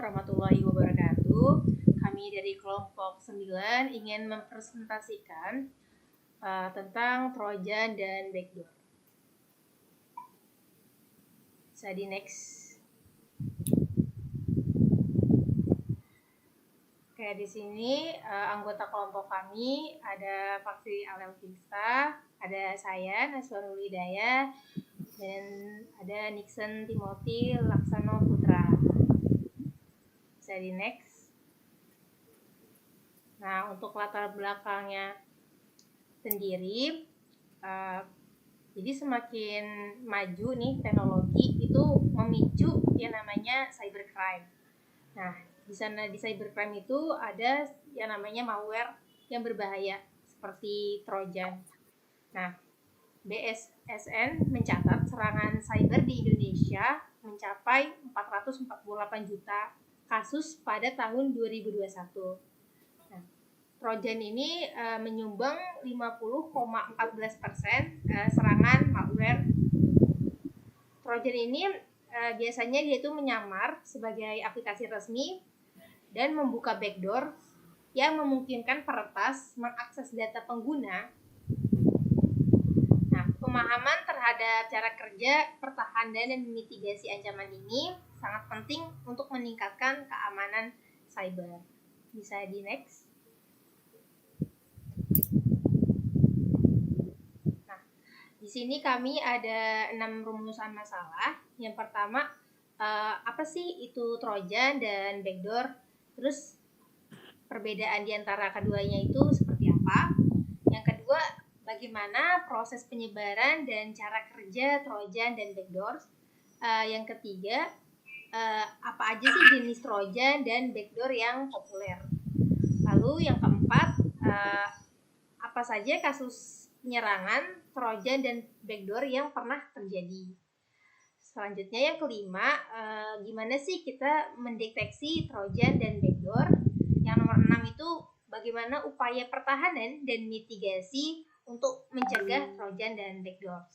warahmatullahi wabarakatuh. Kami dari kelompok 9 ingin mempresentasikan tentang Trojan dan backdoor. Bisa di next. Oke, di sini anggota kelompok kami ada Faksi Alelvista, ada saya Naswarul Hidayah, dan ada Nixon Timothy Laksano Putra. Bisa di next. Nah, untuk latar belakangnya sendiri, jadi semakin maju nih teknologi itu memicu yang namanya cybercrime. Nah, di sana di cybercrime itu ada yang namanya malware yang berbahaya seperti Trojan. Nah, BSSN mencatat serangan cyber di Indonesia mencapai 448 juta kasus pada tahun 2021. Nah, Trojan ini menyumbang 50,14% serangan malware. Trojan ini biasanya dia itu menyamar sebagai aplikasi resmi dan membuka backdoor yang memungkinkan peretas mengakses data pengguna. Nah, pemahaman terhadap cara kerja, pertahanan, dan mitigasi ancaman ini sangat penting untuk meningkatkan keamanan cyber. Bisa di next. Nah, di sini kami ada 6 rumusan masalah. Yang pertama, apa sih itu Trojan dan backdoor? Terus perbedaan di antara keduanya itu seperti apa? Yang kedua, bagaimana proses penyebaran dan cara kerja Trojan dan backdoor? Yang ketiga, apa aja sih jenis Trojan dan backdoor yang populer? Lalu yang keempat, apa saja kasus penyerangan Trojan dan backdoor yang pernah terjadi? Selanjutnya yang kelima, gimana sih kita mendeteksi Trojan dan backdoor? Yang nomor 6 itu bagaimana upaya pertahanan dan mitigasi untuk mencegah Trojan dan backdoor.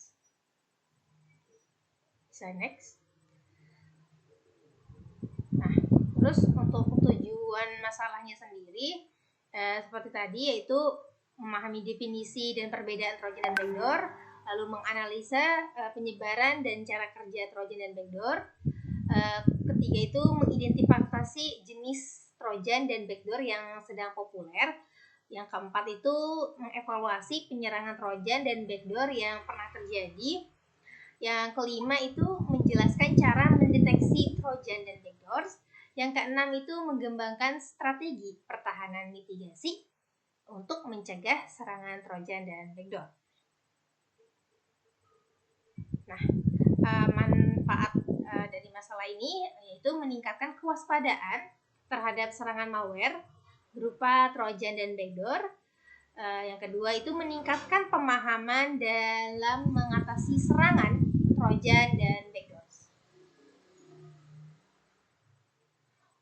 Bisa next. Nah, terus untuk tujuan masalahnya sendiri seperti tadi, yaitu memahami definisi dan perbedaan Trojan dan backdoor, lalu menganalisa penyebaran dan cara kerja Trojan dan backdoor. Ketiga itu mengidentifikasi jenis Trojan dan backdoor yang sedang populer. Yang keempat itu mengevaluasi penyerangan Trojan dan backdoor yang pernah terjadi. Yang kelima itu menjelaskan cara mendeteksi Trojan dan backdoor. Yang keenam itu mengembangkan strategi pertahanan mitigasi untuk mencegah serangan Trojan dan backdoor. Nah, manfaat dari masalah ini yaitu meningkatkan kewaspadaan terhadap serangan malware berupa Trojan dan backdoor. Yang kedua itu meningkatkan pemahaman dalam mengatasi serangan Trojan dan backdoor.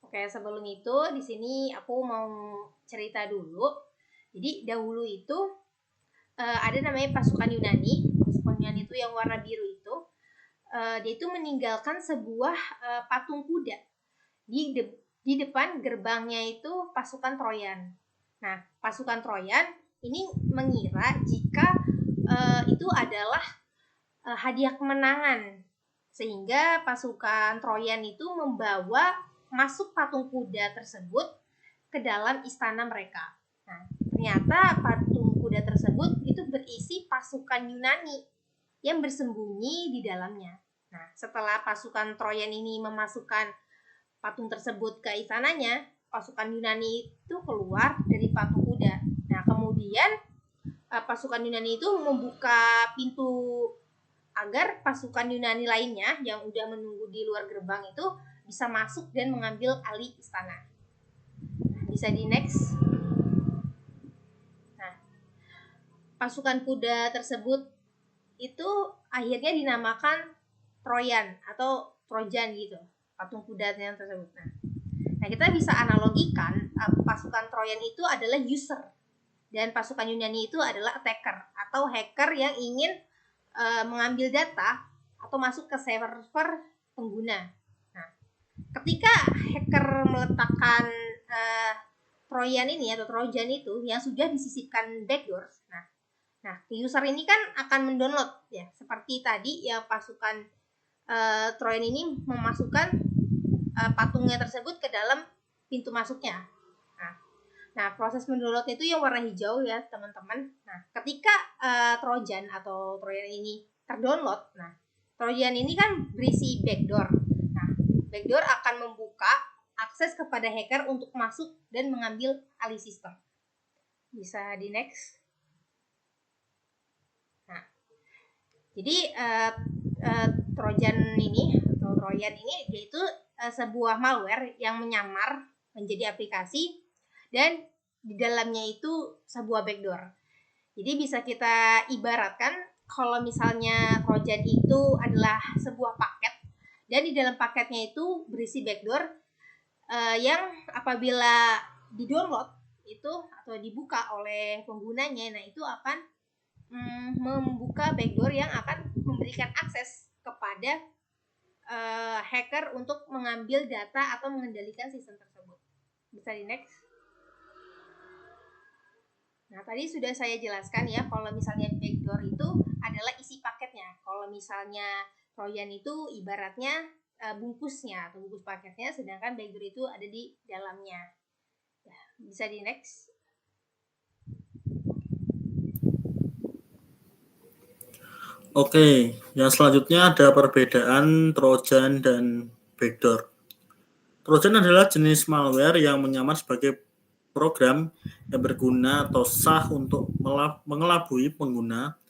Oke, sebelum itu di sini aku mau cerita dulu. Jadi dahulu itu ada namanya pasukan Yunani. Pasukan Yunani itu yang warna biru itu, dia itu meninggalkan sebuah patung kuda di depan gerbangnya itu pasukan Trojan. Nah, pasukan Trojan ini mengira jika itu adalah hadiah kemenangan, sehingga pasukan Trojan itu membawa masuk patung kuda tersebut ke dalam istana mereka. Nah, ternyata patung kuda tersebut itu berisi pasukan Yunani yang bersembunyi di dalamnya. Nah, setelah pasukan Trojan ini memasukkan patung tersebut ke istananya, pasukan Yunani itu keluar dari patung kuda. Nah, kemudian pasukan Yunani itu membuka pintu agar pasukan Yunani lainnya yang udah menunggu di luar gerbang itu bisa masuk dan mengambil alih istana. Bisa di next. Nah, pasukan kuda tersebut itu akhirnya dinamakan Trojan atau Trojan gitu, patung kuda yang tersebut. Nah, kita bisa analogikan pasukan Trojan itu adalah user dan pasukan Yunani itu adalah attacker atau hacker yang ingin mengambil data atau masuk ke server pengguna. Nah, ketika hacker meletakkan Trojan ini atau Trojan itu yang sudah disisipkan backdoor. Nah, user ini kan akan mendownload ya, seperti tadi ya pasukan Trojan ini memasukkan patungnya tersebut ke dalam pintu masuknya. Nah, proses mendownload itu yang warna hijau ya teman-teman. Nah, ketika Trojan atau Trojan ini terdownload, nah Trojan ini kan berisi backdoor. Nah, backdoor akan membuka akses kepada hacker untuk masuk dan mengambil alih sistem. Bisa di next. Nah, jadi Trojan ini atau Trojan ini yaitu sebuah malware yang menyamar menjadi aplikasi dan di dalamnya itu sebuah backdoor. Jadi bisa kita ibaratkan kalau misalnya Trojan itu adalah sebuah paket dan di dalam paketnya itu berisi backdoor yang apabila di-download itu atau dibuka oleh penggunanya, nah itu akan membuka backdoor yang akan memberikan akses kepada hacker untuk mengambil data atau mengendalikan sistem tersebut. Bisa di next. Nah, tadi sudah saya jelaskan ya, kalau misalnya backdoor itu adalah isi paketnya. Kalau misalnya Trojan itu ibaratnya bungkusnya atau bungkus paketnya, sedangkan backdoor itu ada di dalamnya. Ya, bisa di next. Oke, yang selanjutnya ada perbedaan Trojan dan backdoor. Trojan adalah jenis malware yang menyamar sebagai program yang berguna atau sah untuk mengelabui pengguna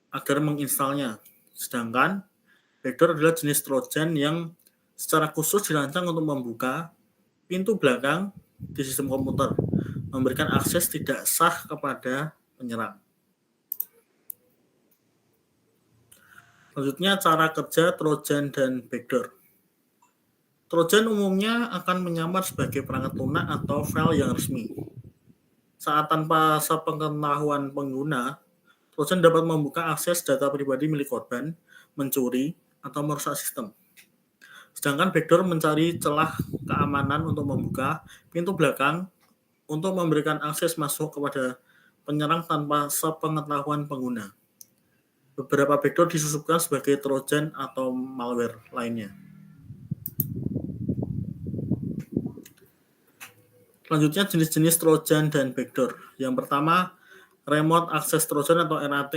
agar menginstalnya. Sedangkan backdoor adalah jenis Trojan yang secara khusus dirancang untuk membuka pintu belakang di sistem komputer, memberikan akses tidak sah kepada penyerang. Selanjutnya cara kerja Trojan dan backdoor. Trojan umumnya akan menyamar sebagai perangkat lunak atau file yang resmi. Saat tanpa sepengetahuan pengguna, Trojan dapat membuka akses data pribadi milik korban, mencuri, atau merusak sistem. Sedangkan backdoor mencari celah keamanan untuk membuka pintu belakang untuk memberikan akses masuk kepada penyerang tanpa sepengetahuan pengguna. Beberapa backdoor disusupkan sebagai Trojan atau malware lainnya. Selanjutnya jenis-jenis Trojan dan backdoor. Yang pertama, Remote Access Trojan atau RAT.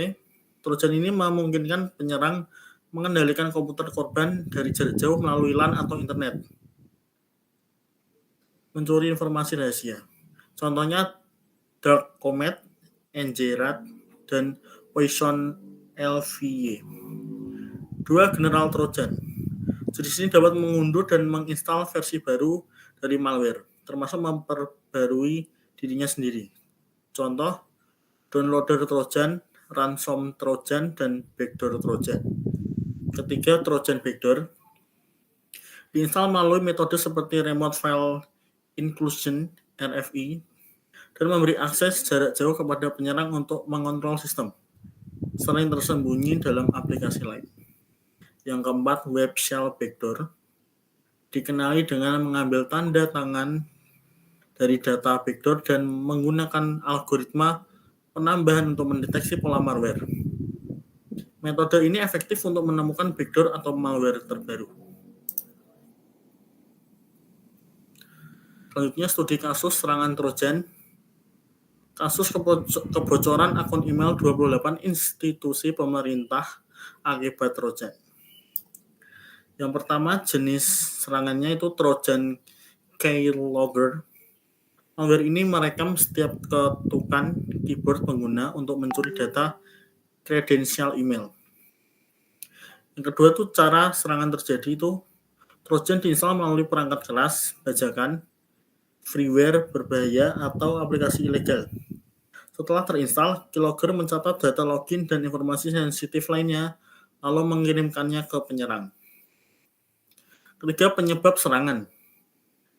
Trojan ini memungkinkan penyerang mengendalikan komputer korban dari jarak jauh melalui LAN atau internet. Mencuri informasi rahasia. Contohnya Dark Comet, NJRAT, dan Poison LVY. Dua, General Trojan. Jenis ini dapat mengunduh dan menginstal versi baru dari malware, termasuk memperbarui dirinya sendiri. Contoh, downloader Trojan, ransom Trojan, dan backdoor Trojan. Ketiga, Trojan backdoor. Diinstal melalui metode seperti Remote File Inclusion, RFI, dan memberi akses jarak jauh kepada penyerang untuk mengontrol sistem, sering tersembunyi dalam aplikasi lain. Yang keempat, Web Shell Backdoor. Dikenali dengan mengambil tanda tangan dari data backdoor dan menggunakan algoritma penambahan untuk mendeteksi pola malware. Metode ini efektif untuk menemukan backdoor atau malware terbaru. Selanjutnya studi kasus serangan Trojan. Kasus kebocoran akun email 28 institusi pemerintah akibat Trojan. Yang pertama, jenis serangannya itu Trojan keylogger. Malware ini merekam setiap ketukan keyboard pengguna untuk mencuri data kredensial email. Yang kedua itu cara serangan terjadi itu Trojan diinstal melalui perangkat keras, bajakan, freeware berbahaya, atau aplikasi ilegal. Setelah terinstall, keylogger mencatat data login dan informasi sensitif lainnya, lalu mengirimkannya ke penyerang. Ketiga, penyebab serangan.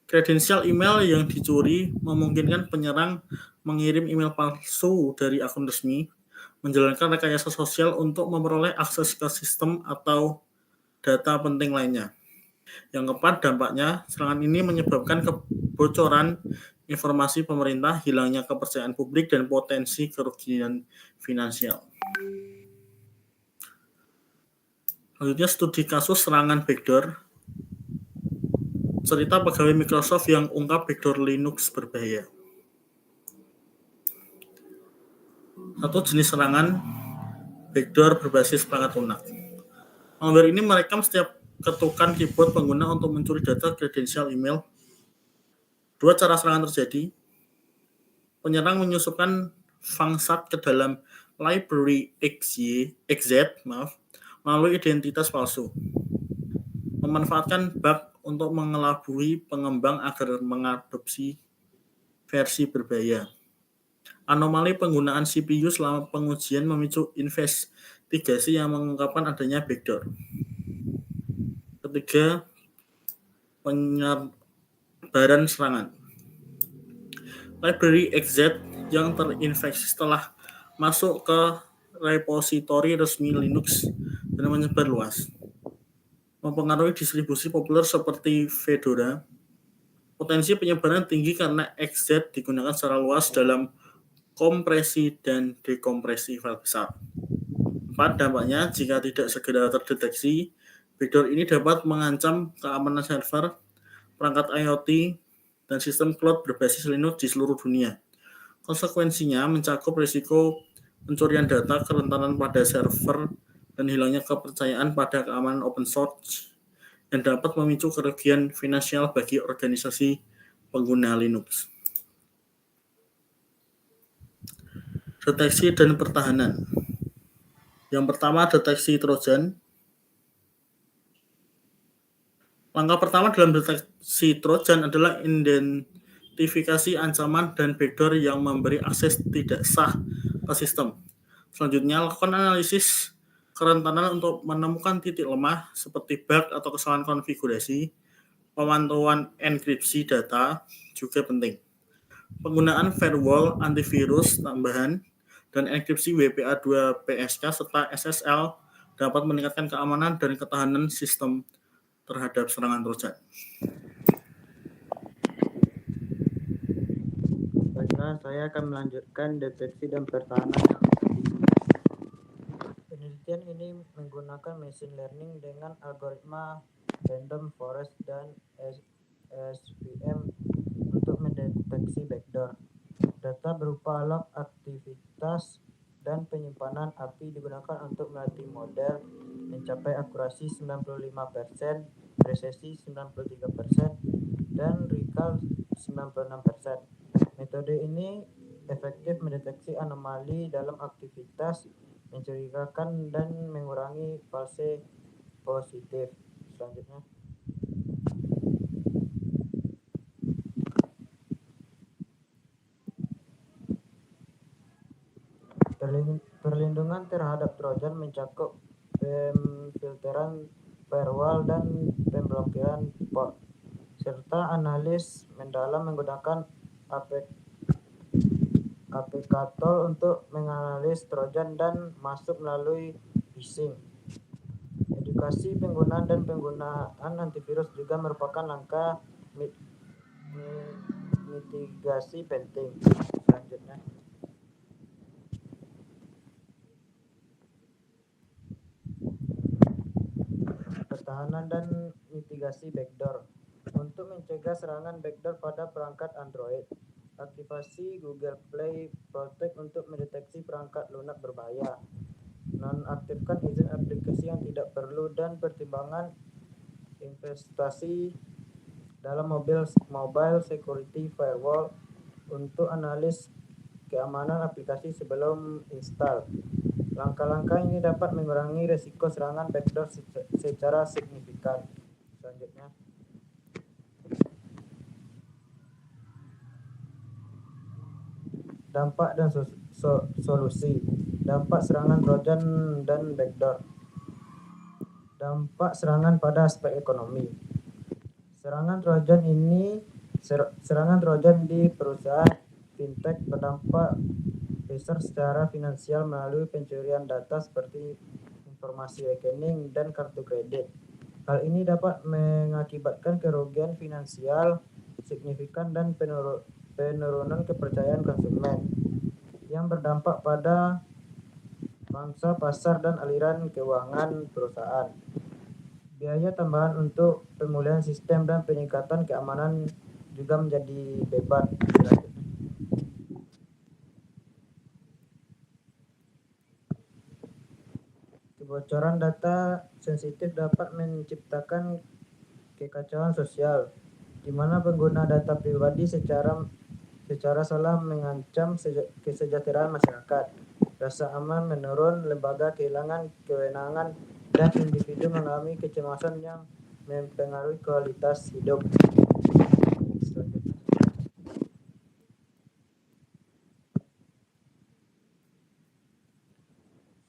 Kredensial email yang dicuri memungkinkan penyerang mengirim email palsu dari akun resmi, menjalankan rekayasa sosial untuk memperoleh akses ke sistem atau data penting lainnya. Yang keempat, dampaknya serangan ini menyebabkan kebocoran informasi pemerintah, hilangnya kepercayaan publik, dan potensi kerugian finansial. Selanjutnya, studi kasus serangan backdoor. Cerita pegawai Microsoft yang ungkap backdoor Linux berbahaya. Satu jenis serangan backdoor berbasis perangkat lunak. Malware ini merekam setiap ketukan keyboard pengguna untuk mencuri data kredensial email. Dua cara serangan terjadi. Penyerang menyusupkan fangsat ke dalam library XZ melalui identitas palsu. Memanfaatkan bug untuk mengelabui pengembang agar mengadopsi versi berbahaya. Anomali penggunaan CPU selama pengujian memicu investigasi yang mengungkapkan adanya backdoor. Ketiga, penyebaran serangan. Library XZ yang terinfeksi setelah masuk ke repositori resmi Linux dan menyebar luas. Mempengaruhi distribusi populer seperti Fedora. Potensi penyebaran tinggi karena XZ digunakan secara luas dalam kompresi dan dekompresi file besar. 4. Dampaknya, jika tidak segera terdeteksi, backdoor ini dapat mengancam keamanan server, perangkat IoT, dan sistem cloud berbasis Linux di seluruh dunia. Konsekuensinya mencakup risiko pencurian data, kerentanan pada server, dan hilangnya kepercayaan pada keamanan open source yang dapat memicu kerugian finansial bagi organisasi pengguna Linux. Deteksi dan pertahanan. Yang pertama, deteksi Trojan. Langkah pertama dalam deteksi Trojan adalah identifikasi ancaman dan backdoor yang memberi akses tidak sah ke sistem. Selanjutnya, lakukan analisis kerentanan untuk menemukan titik lemah seperti bug atau kesalahan konfigurasi. Pemantauan enkripsi data juga penting. Penggunaan firewall, antivirus tambahan, dan enkripsi WPA2 PSK serta SSL dapat meningkatkan keamanan dan ketahanan sistem terhadap serangan Trojan. Baiklah, saya akan melanjutkan deteksi dan pertahanan. Penelitian ini menggunakan machine learning dengan algoritma random forest dan SVM untuk mendeteksi backdoor. Data berupa log aktivitas dan penyimpanan API digunakan untuk melatih model mencapai akurasi 95%, presisi 93%, dan recall 96%. Metode ini efektif mendeteksi anomali dalam aktivitas mencurigakan dan mengurangi false positif. Selanjutnya, perlindungan terhadap Trojan mencakup pemfilteran firewall dan pemblokiran port, serta analis mendalam menggunakan applicator untuk menganalisis Trojan dan masuk melalui phishing. Edukasi penggunaan dan penggunaan antivirus juga merupakan langkah mitigasi penting. Selanjutnya, pertahanan dan mitigasi backdoor. Untuk mencegah serangan backdoor pada perangkat Android, aktivasi Google Play Protect untuk mendeteksi perangkat lunak berbahaya. Nonaktifkan izin aplikasi yang tidak perlu dan pertimbangan investasi dalam mobile security firewall untuk analis keamanan aplikasi sebelum install. Langkah-langkah ini dapat mengurangi risiko serangan backdoor secara signifikan. Selanjutnya, dampak dan solusi. Dampak serangan Trojan dan backdoor. Dampak serangan pada aspek ekonomi. Serangan Trojan di perusahaan fintech berdampak besar secara finansial melalui pencurian data seperti informasi rekening dan kartu kredit. Hal ini dapat mengakibatkan kerugian finansial signifikan dan penurunan kepercayaan konsumen yang berdampak pada pangsa pasar dan aliran keuangan perusahaan. Biaya tambahan untuk pemulihan sistem dan peningkatan keamanan juga menjadi beban. Kebocoran data sensitif dapat menciptakan kekacauan sosial, di mana pengguna data pribadi secara salah mengancam kesejahteraan masyarakat. Rasa aman menurun, lembaga kehilangan kewenangan, dan individu mengalami kecemasan yang mempengaruhi kualitas hidup.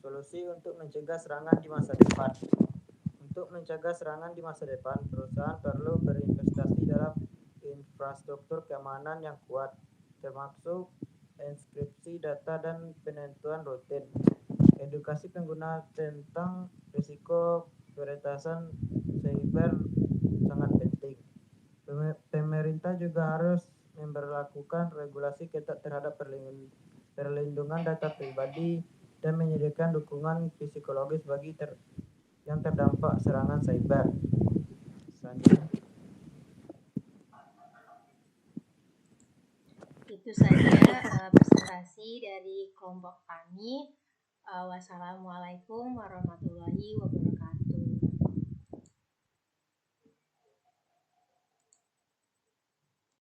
Solusi untuk mencegah serangan di masa depan. Untuk mencegah serangan di masa depan, perusahaan perlu berinvestasi dalam infrastruktur keamanan yang kuat, termasuk enkripsi data dan penentuan rutin. Edukasi pengguna tentang risiko peretasan cyber sangat penting. Pemerintah juga harus memberlakukan regulasi ketat terhadap perlindungan data pribadi dan menyediakan dukungan psikologis bagi yang terdampak serangan cyber. Selanjutnya. Itu saja presentasi dari kelompok kami. Wassalamualaikum warahmatullahi wabarakatuh.